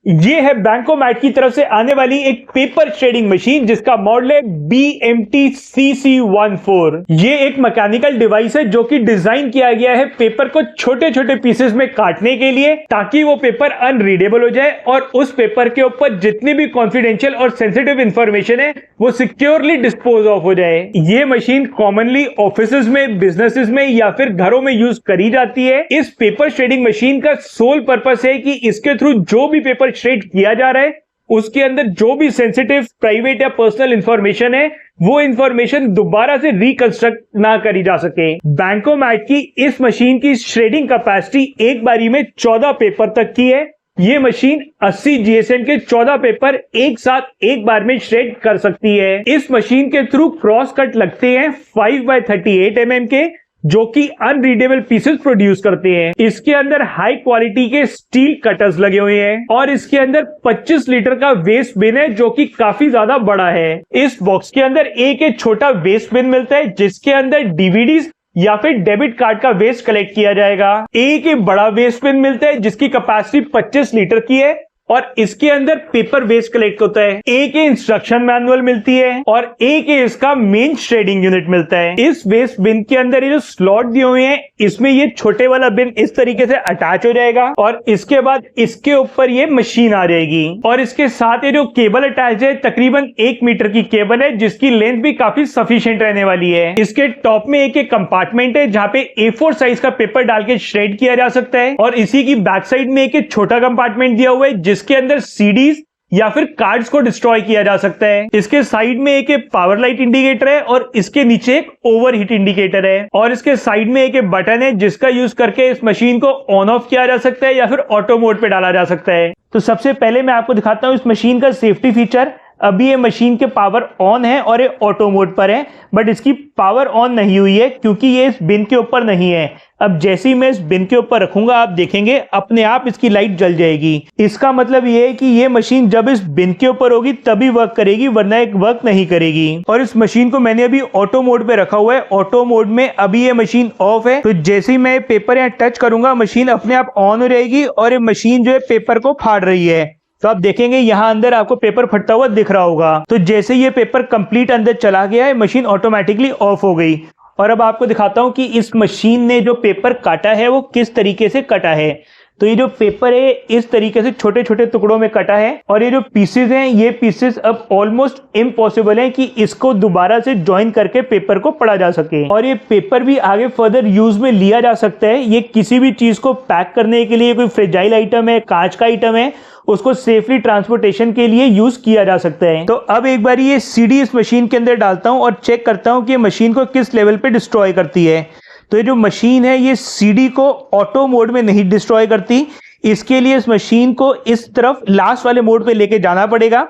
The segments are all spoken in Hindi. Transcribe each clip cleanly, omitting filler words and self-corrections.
ये है बैंकोमैट की तरफ से आने वाली एक पेपर शेडिंग मशीन जिसका मॉडल है BMT-CC14। ये एक मैकेनिकल डिवाइस है जो कि डिजाइन किया गया है पेपर को छोटे छोटे पीसेस में काटने के लिए, ताकि वो पेपर अनरीडेबल हो जाए और उस पेपर के ऊपर जितनी भी कॉन्फिडेंशियल और सेंसिटिव इंफॉर्मेशन है वो सिक्योरली डिस्पोज ऑफ हो जाए। ये मशीन कॉमनली ऑफिसेज में, बिजनेसेस में या फिर घरों में यूज करी जाती है। इस पेपर शेडिंग मशीन का सोल पर्पस है कि इसके थ्रू जो भी पेपर शेड किया जा रहा है उसके अंदर जो भी सेंसिटिव, प्राइवेट या पर्सनल इंफॉर्मेशन है वो इंफॉर्मेशन दोबारा से रिकंस्ट्रक्ट ना करी जा सके। बैंकोमैट की इस मशीन की श्रेडिंग कैपेसिटी एक बारी में 14 पेपर तक की है। ये मशीन 80 GSM के 14 पेपर एक साथ एक बार में श्रेड कर सकती है। इस मशीन के थ्रू क्रॉस कट लगते हैं 5x38 mm के, जो कि अनरीडेबल पीसेस प्रोड्यूस करते हैं। इसके अंदर हाई क्वालिटी के स्टील कटर्स लगे हुए हैं और इसके अंदर 25 लीटर का वेस्ट बिन है जो कि काफी ज्यादा बड़ा है। इस बॉक्स के अंदर एक छोटा वेस्ट बिन मिलता है जिसके अंदर DVDs या फिर डेबिट कार्ड का वेस्ट कलेक्ट किया जाएगा। एक बड़ा वेस्ट बिन मिलता है जिसकी कैपेसिटी 25 लीटर की है और इसके अंदर पेपर वेस्ट कलेक्ट होता है। एक इंस्ट्रक्शन मैनुअल मिलती है और एक इसका मेन श्रेडिंग यूनिट मिलता है। इस वेस्ट बिन के अंदर ये जो स्लॉट दिए हुए हैं इसमें ये छोटे वाला बिन इस तरीके से अटैच हो जाएगा और इसके बाद इसके ऊपर ये मशीन आ जाएगी और इसके साथ ये जो केबल अटैच है तकरीबन 1 मीटर की केबल है जिसकी लेंथ भी काफी सफिशिएंट रहने वाली है। इसके टॉप में एक कंपार्टमेंट है जहाँ पे A4 साइज का पेपर डाल के श्रेड किया जा सकता है और इसी की बैक साइड में एक छोटा कंपार्टमेंट दिया हुआ है जिसके अंदर CDs या फिर कार्ड्स को डिस्ट्रॉय किया जा सकता है। इसके साइड में एक पावर लाइट इंडिकेटर है और इसके नीचे एक ओवरहीट इंडिकेटर है और इसके साइड में एक बटन है जिसका यूज करके इस मशीन को ऑन ऑफ किया जा सकता है या फिर ऑटो मोड पे डाला जा सकता है। तो सबसे पहले मैं आपको दिखाता हूं इस मशीन का सेफ्टी फीचर। अभी ये मशीन के पावर ऑन है और ये ऑटो मोड पर है, बट इसकी पावर ऑन नहीं हुई है क्योंकि ये इस बिन के ऊपर नहीं है। अब जैसे ही मैं इस बिन के ऊपर रखूंगा आप देखेंगे अपने आप इसकी लाइट जल जाएगी। इसका मतलब ये है कि ये मशीन जब इस बिन के ऊपर होगी तभी वर्क करेगी, वरना एक वर्क नहीं करेगी। और इस मशीन को मैंने अभी ऑटो मोड पे रखा हुआ है। ऑटो मोड में अभी ये मशीन ऑफ है, तो जैसे ही मैं पेपर यहाँ टच करूंगा मशीन अपने आप ऑन हो जाएगी और ये मशीन जो है पेपर को फाड़ रही है। तो आप देखेंगे यहाँ अंदर आपको पेपर फटता हुआ दिख रहा होगा। तो जैसे ये पेपर कंप्लीट अंदर चला गया है मशीन ऑटोमेटिकली ऑफ हो गई। और अब आपको दिखाता हूं कि इस मशीन ने जो पेपर काटा है वो किस तरीके से कटा है। तो ये जो पेपर है इस तरीके से छोटे छोटे टुकड़ों में कटा है और ये जो पीसेस हैं ये पीसेस अब ऑलमोस्ट इम्पॉसिबल है कि इसको दोबारा से ज्वाइन करके पेपर को पढ़ा जा सके। और ये पेपर भी आगे फर्दर यूज में लिया जा सकता है। ये किसी भी चीज को पैक करने के लिए, कोई फ्रेजाइल आइटम है, कांच का आइटम है, उसको सेफली ट्रांसपोर्टेशन के लिए यूज किया जा सकता है। तो अब एक बार ये CD इस मशीन के अंदर डालता हूं और चेक करता हूं कि ये मशीन को किस लेवल पे डिस्ट्रॉय करती है। तो ये जो मशीन है ये CD को ऑटो मोड में नहीं डिस्ट्रॉय करती। इसके लिए इस मशीन को इस तरफ लास्ट वाले मोड पे लेके जाना पड़ेगा,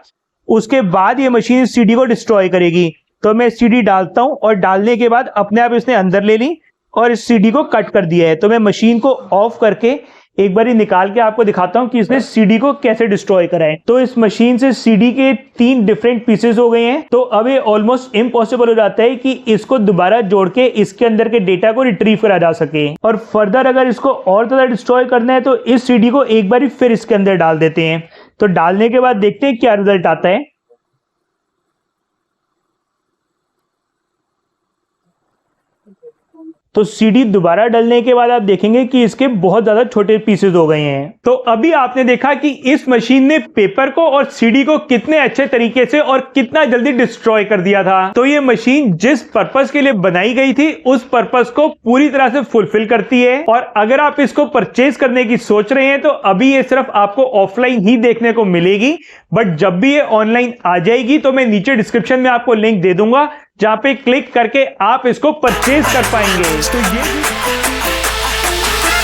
उसके बाद ये मशीन इस CD को डिस्ट्रॉय करेगी। तो मैं CD डालता हूं और डालने के बाद अपने आप इसने अंदर ले ली और इस CD को कट कर दिया है। तो मैं मशीन को ऑफ करके एक बार निकाल के आपको दिखाता हूं कि इसने CD को कैसे डिस्ट्रॉय करा है। तो इस मशीन से CD के 3 डिफरेंट पीसेस हो गए हैं। तो अब ये ऑलमोस्ट इम्पॉसिबल हो जाता है कि इसको दोबारा जोड़ के इसके अंदर के डेटा को रिट्रीव करा जा सके। और फर्दर अगर इसको और ज्यादा डिस्ट्रॉय करना है तो इस CD को एक बार फिर इसके अंदर डाल देते हैं। तो डालने के बाद देखते हैं क्या रिजल्ट आता है। तो CD दोबारा डालने के बाद आप देखेंगे कि इसके बहुत ज्यादा छोटे पीसेस हो गए हैं। तो अभी आपने देखा कि इस मशीन ने पेपर को और CD को कितने अच्छे तरीके से और कितना जल्दी डिस्ट्रॉय कर दिया था। तो ये मशीन जिस पर्पस के लिए बनाई गई थी उस पर्पस को पूरी तरह से फुलफिल करती है। और अगर आप इसको परचेज करने की सोच रहे हैं तो अभी ये सिर्फ आपको ऑफलाइन ही देखने को मिलेगी, बट जब भी ये ऑनलाइन आ जाएगी तो मैं नीचे डिस्क्रिप्शन में आपको लिंक दे दूंगा जहां पे क्लिक करके आप इसको परचेज कर पाएंगे। तो ये